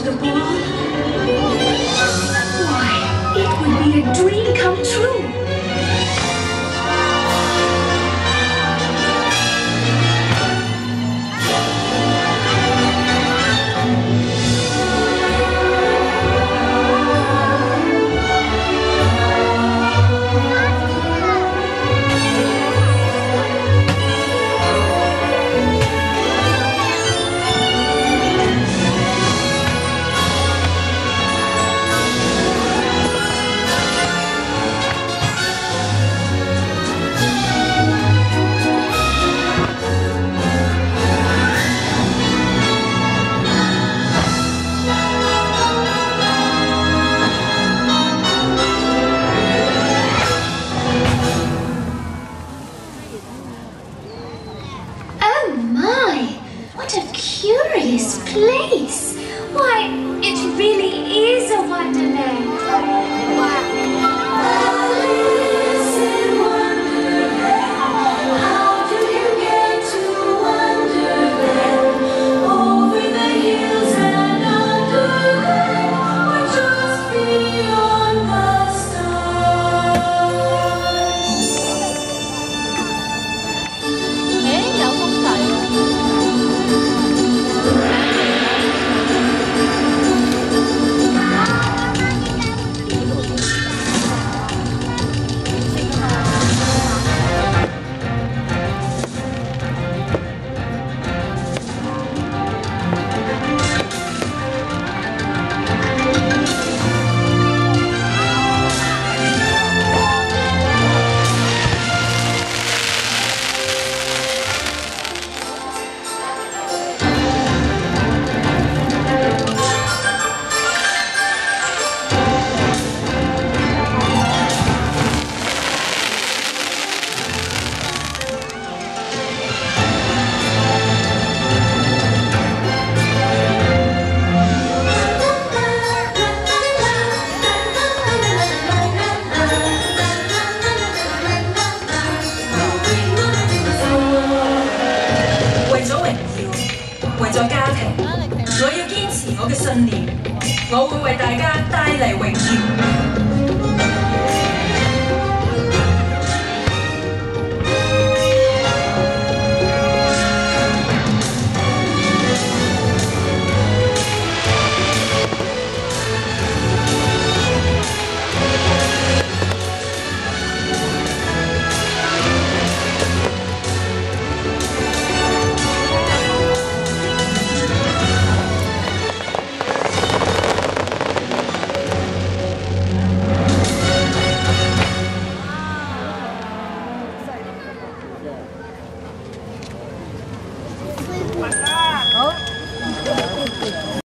the ball? Why, it would be a dream come true. What a curious place! Why, it really is a wonderland! Alice in Wonderland, how do you get to Wonderland? Over the hills and underground, or just beyond the stars? 有公仔喎。 為咗家庭，我要堅持我嘅信念，我會為大家帶嚟榮耀。